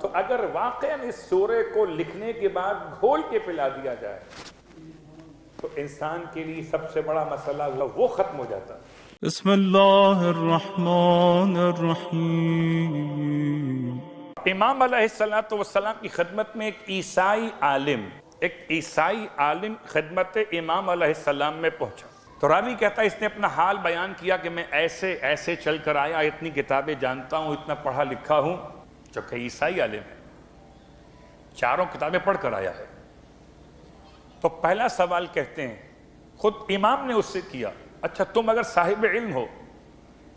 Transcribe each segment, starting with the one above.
تو اگر واقعاً اس سورے کو لکھنے کے بعد گھول کے پلا دیا جائے تو انسان کے لیے سب سے بڑا مسئلہ وہ ختم ہو جاتا. بسم اللہ الرحمن الرحیم. امام علیہ السلام کی خدمت میں ایک عیسائی عالم خدمت امام علیہ السلام میں پہنچا. تو راوی کہتا ہے اس نے اپنا حال بیان کیا کہ میں ایسے چل کر آیا، اتنی کتابیں جانتا ہوں، اتنا پڑھا لکھا ہوں. جو کہ عیسائی عالم ہے، 4 کتابیں پڑھ کر آیا ہے. تو پہلا سوال کہتے ہیں خود امام نے اس سے کیا، اچھا تم اگر صاحب علم ہو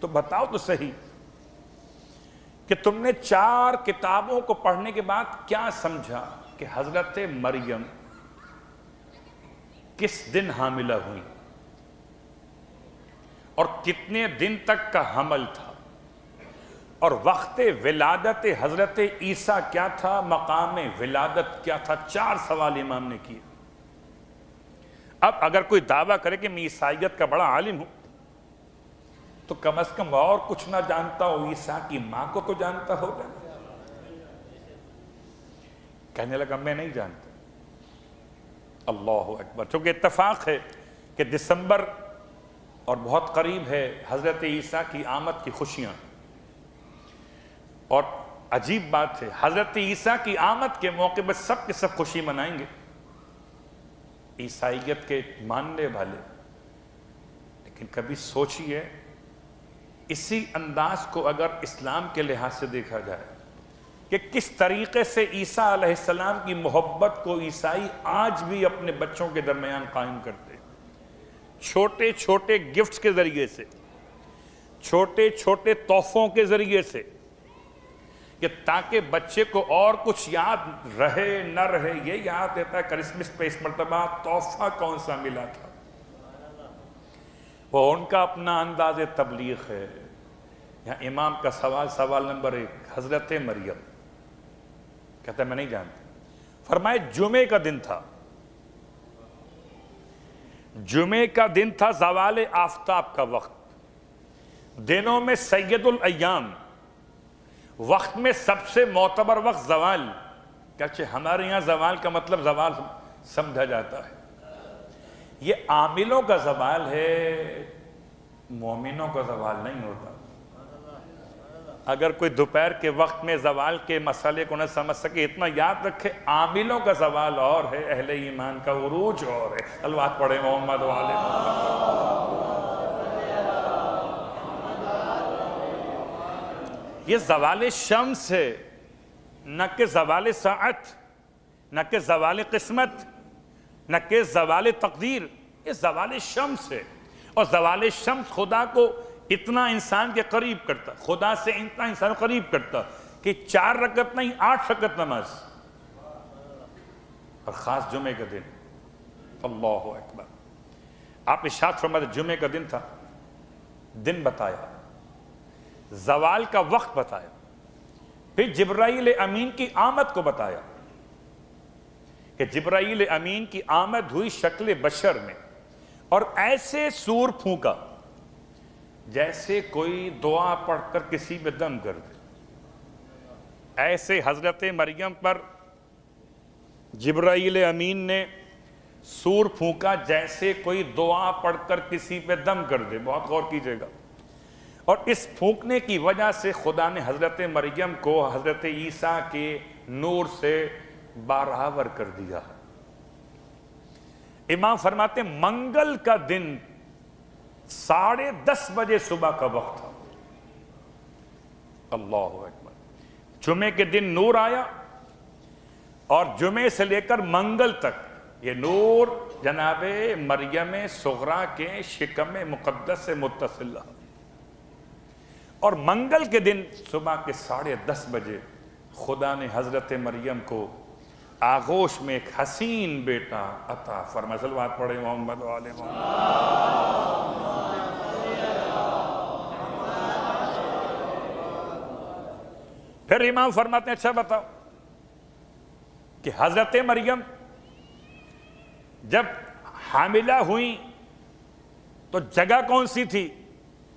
تو بتاؤ تو صحیح کہ تم نے 4 کتابوں کو پڑھنے کے بعد کیا سمجھا کہ حضرت مریم کس دن حاملہ ہوئی اور کتنے دن تک کا حمل تھا، اور وقت ولادت حضرت عیسیٰ کیا تھا، مقام ولادت کیا تھا. 4 سوال امام نے کیے. اب اگر کوئی دعویٰ کرے کہ میں عیسائیت کا بڑا عالم ہوں تو کم از کم اور کچھ نہ جانتا ہو، عیسیٰ کی ماں کو تو جانتا ہوگا. کہنے لگا میں نہیں جانتا. اللہ اکبر. چونکہ اتفاق ہے کہ دسمبر اور بہت قریب ہے حضرت عیسیٰ کی آمد کی خوشیاں، اور عجیب بات ہے حضرت عیسیٰ کی آمد کے موقع پر سب کے سب خوشی منائیں گے، عیسائیت کے ماننے والے. لیکن کبھی سوچئے اسی انداز کو اگر اسلام کے لحاظ سے دیکھا جائے کہ کس طریقے سے عیسیٰ علیہ السلام کی محبت کو عیسائی آج بھی اپنے بچوں کے درمیان قائم کرتے ہیں، چھوٹے چھوٹے گفٹس کے ذریعے سے، چھوٹے چھوٹے تحفوں کے ذریعے سے، کہ تاکہ بچے کو اور کچھ یاد رہے نہ رہے. یہ یاد رہتا ہے کرسمس پہ اس مرتبہ تحفہ کون سا ملا تھا. وہ ان کا اپنا انداز تبلیغ ہے. یہاں امام کا سوال نمبر 1 حضرت مریم. کہتا ہے میں نہیں جانتا. فرمائے جمعے کا دن تھا، جمعے کا دن تھا، زوال آفتاب کا وقت، دنوں میں سید الایام، وقت میں سب سے معتبر وقت زوال. کہتے ہمارے یہاں زوال کا مطلب زوال سمجھا جاتا ہے، یہ عاملوں کا زوال ہے، مومنوں کا زوال نہیں ہوتا. اگر کوئی دوپہر کے وقت میں زوال کے مسئلے کو نہ سمجھ سکے، اتنا یاد رکھے عاملوں کا زوال اور ہے، اہل ایمان کا عروج اور ہے. الوات پڑھے محمد والے محمد. یہ زوال شمس ہے، نہ کہ زوال ساعت، نہ کہ زوال قسمت، نہ کہ زوال تقدیر. یہ زوال شمس ہے. اور زوال شمس خدا کو اتنا انسان کے قریب کرتا، خدا سے اتنا انسان قریب کرتا کہ 4 رکعت نہیں 8 رکعت نماز، اور خاص جمعے کا دن. اللہ اکبر. آپ ارشاد فرماتے جمعے کا دن تھا، دن بتایا، زوال کا وقت بتایا، پھر جبرائیل امین کی آمد کو بتایا کہ جبرائیل امین کی آمد ہوئی شکل بشر میں، اور ایسے سور پھونکا جیسے کوئی دعا پڑھ کر کسی میں دم کر دے. ایسے حضرت مریم پر جبرائیل امین نے سور پھونکا جیسے کوئی دعا پڑھ کر کسی پہ دم کر دے. بہت غور کیجئے گا. اور اس پھونکنے کی وجہ سے خدا نے حضرت مریم کو حضرت عیسیٰ کے نور سے برابر کر دیا. امام فرماتے ہیں منگل کا دن 10:30 بجے صبح کا وقت تھا. اللہ اکبر. جمعے کے دن نور آیا، اور جمعے سے لے کر منگل تک یہ نور جناب مریم صغریٰ کے شکم مقدس سے متصل رہا. اور منگل کے دن صبح کے 10:30 بجے خدا نے حضرت مریم کو آغوش میں ایک حسین بیٹا عطا فرمایا. صلوات پڑھے محمد والے محمد. پھر امام فرماتے ہیں اچھا بتاؤ کہ حضرت مریم جب حاملہ ہوئی تو جگہ کون سی تھی؟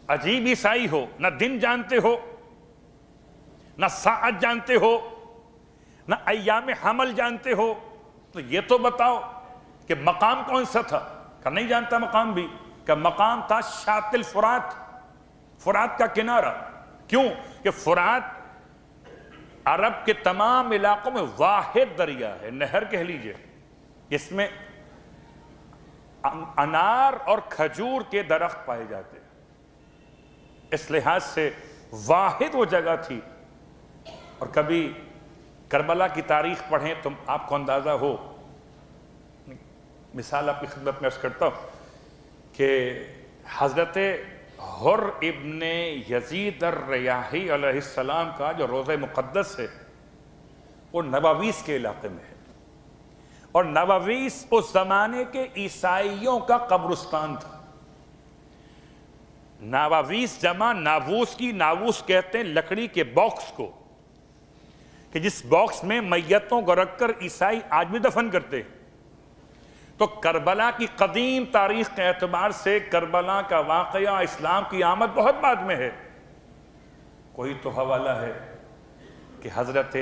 عجیب عیسائی ہو، نہ دن جانتے ہو، نہ ساعت جانتے ہو، نہ ایام حمل جانتے ہو، تو یہ تو بتاؤ کہ مقام کون سا تھا؟ کہ نہیں جانتا مقام بھی، کہ مقام تھا شاطئ الفرات، فرات کا کنارہ۔ کیوں؟ کہ فرات عرب کے تمام علاقوں میں واحد دریا ہے، نہر کہہ لیجئے، اس میں انار اور کھجور کے درخت پائے جاتے ہیں، اس لحاظ سے واحد وہ جگہ تھی۔ اور کبھی کربلا کی تاریخ پڑھیں تو آپ کو اندازہ ہو، مثال آپ کی خدمت میں عرض کرتا ہوں کہ حضرت حر ابن یزید الریاحی علیہ السلام کا جو روضہ مقدس ہے وہ نواویس کے علاقے میں ہے، اور نواویس اس زمانے کے عیسائیوں کا قبرستان تھا۔ نواویس جمع ناووس کی، ناووس کہتے ہیں لکڑی کے باکس کو، کہ جس باکس میں میتوں کو رکھ کر عیسائی آج بھی دفن کرتے ہیں۔ تو کربلا کی قدیم تاریخ کے اعتبار سے کربلا کا واقعہ اسلام کی آمد بہت بعد میں ہے۔ کوئی تو حوالہ ہے کہ حضرت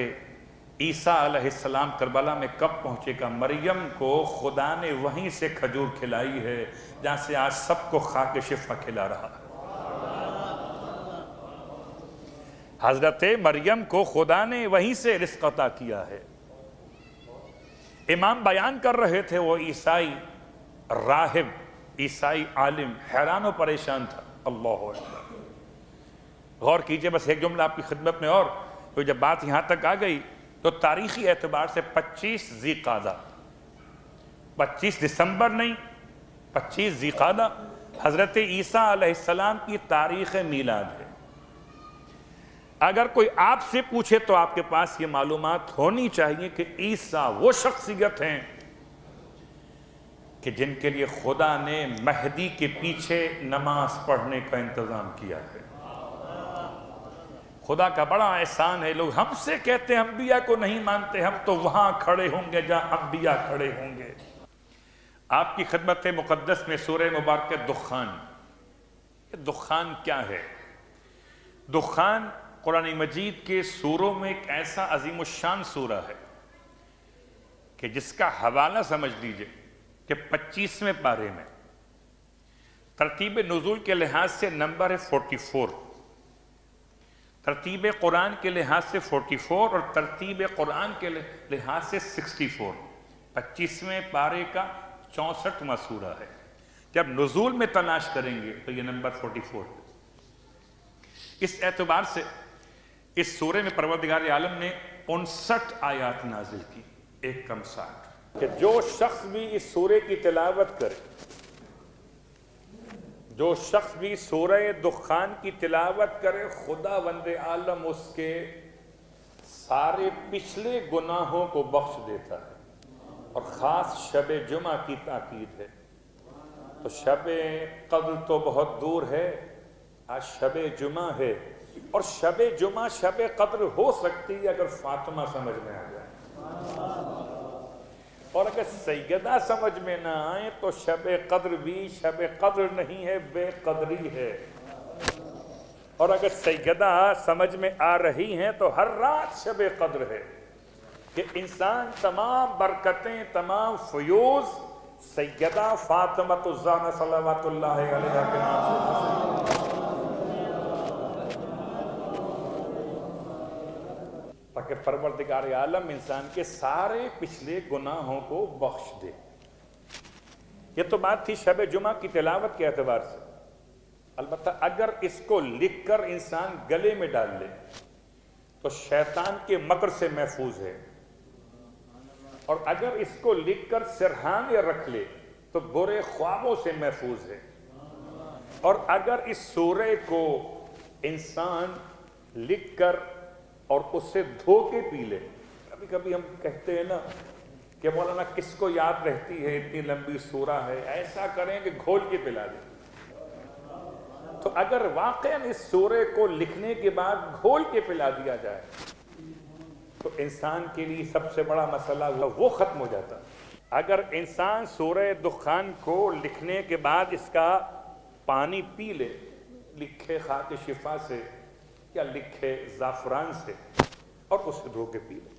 عیسیٰ علیہ السلام کربلا میں کب پہنچے گا؟ مریم کو خدا نے وہیں سے کھجور کھلائی ہے جہاں سے آج سب کو خاک شفا کھلا رہا ہے۔ حضرت مریم کو خدا نے وہیں سے رزق عطا کیا ہے۔ امام بیان کر رہے تھے، وہ عیسائی راہب، عیسائی عالم حیران و پریشان تھا۔ اللہ اکبر، غور کیجئے بس ایک جملہ آپ کی خدمت میں، اور تو جب بات یہاں تک آ گئی تو تاریخی اعتبار سے 25 ذی القعدہ، 25 دسمبر نہیں، 25 ذی القعدہ حضرت عیسیٰ علیہ السلام کی تاریخ میلاد ہے۔ اگر کوئی آپ سے پوچھے تو آپ کے پاس یہ معلومات ہونی چاہیے کہ عیسیٰ وہ شخصیت ہیں کہ جن کے لیے خدا نے مہدی کے پیچھے نماز پڑھنے کا انتظام کیا ہے۔ خدا کا بڑا احسان ہے، لوگ ہم سے کہتے ہیں انبیاء کو نہیں مانتے، ہم تو وہاں کھڑے ہوں گے جہاں انبیاء کھڑے ہوں گے۔ آپ کی خدمت مقدس میں سورہ مبارکہ دخان، یہ دخان کیا ہے؟ دخان قرآن مجید کے سوروں میں ایک ایسا عظیم الشان سورہ ہے کہ جس کا حوالہ سمجھ لیجئے کہ 25ویں پارے میں ترتیب نزول کے لحاظ سے نمبر ہے 44، ترتیب قرآن کے لحاظ سے 44 اور ترتیب قرآن کے لحاظ سے 64۔ 25ویں پارے کا 64واں سورہ ہے۔ جب نزول میں تلاش کریں گے تو یہ نمبر 44 ہے۔ اس اعتبار سے اس سورے میں پروردگار عالم نے 59 آیات نازل کی، ایک کم 60، کہ جو شخص بھی اس سورے کی تلاوت کرے، جو شخص بھی سورہ دخان کی تلاوت کرے، خدا وند عالم اس کے سارے پچھلے گناہوں کو بخش دیتا ہے۔ اور خاص شب جمعہ کی تاکید ہے۔ تو شب قدر تو بہت دور ہے، آج شب جمعہ ہے، اور شب جمعہ شب قدر ہو سکتی ہے اگر فاطمہ سمجھ میں آ جائے، اور اگر سیدہ سمجھ میں نہ آئے تو شب قدر بھی شب قدر نہیں ہے، بے قدری ہے۔ اور اگر سیدہ سمجھ میں آ رہی ہیں تو ہر رات شب قدر ہے، کہ انسان تمام برکتیں، تمام فیوز سیدہ فاطمہ الزہرا صلوات اللہ علیہا کے نام سے حاصل۔ تاکہ پروردگار عالم انسان کے سارے پچھلے گناہوں کو بخش دے۔ یہ تو بات تھی شب جمعہ کی تلاوت کے اعتبار سے۔ البتہ اگر اس کو لکھ کر انسان گلے میں ڈال لے تو شیطان کے مکر سے محفوظ ہے، اور اگر اس کو لکھ کر سرہانے رکھ لے تو برے خوابوں سے محفوظ ہے، اور اگر اس سورے کو انسان لکھ کر اور اس سے دھو کے پی لے، کبھی کبھی ہم کہتے ہیں نا کہ مولانا کس کو یاد رہتی ہے، اتنی لمبی سورہ ہے، ایسا کریں کہ گھول کے پلا دیں۔ تو اگر واقعاً اس سورے کو لکھنے کے بعد گھول کے پلا دیا جائے تو انسان کے لیے سب سے بڑا مسئلہ وہ ختم ہو جاتا۔ اگر انسان سورہ دخان کو لکھنے کے بعد اس کا پانی پی لے، لکھے خاک شفا سے یا لکھے زعفران سے، اور اسے دھو کے پی لے،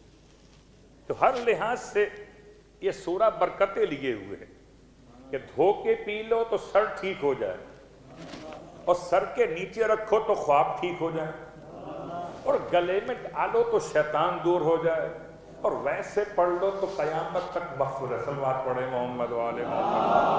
تو ہر لحاظ سے یہ سورہ برکتیں لیے ہوئے ہے کہ دھو کے پی لو تو سر ٹھیک ہو جائے، اور سر کے نیچے رکھو تو خواب ٹھیک ہو جائے، اور گلے میں ڈالو تو شیطان دور ہو جائے، اور ویسے پڑھ لو تو قیامت تک مغفرت۔ صلوات پڑھے محمد و آل محمد۔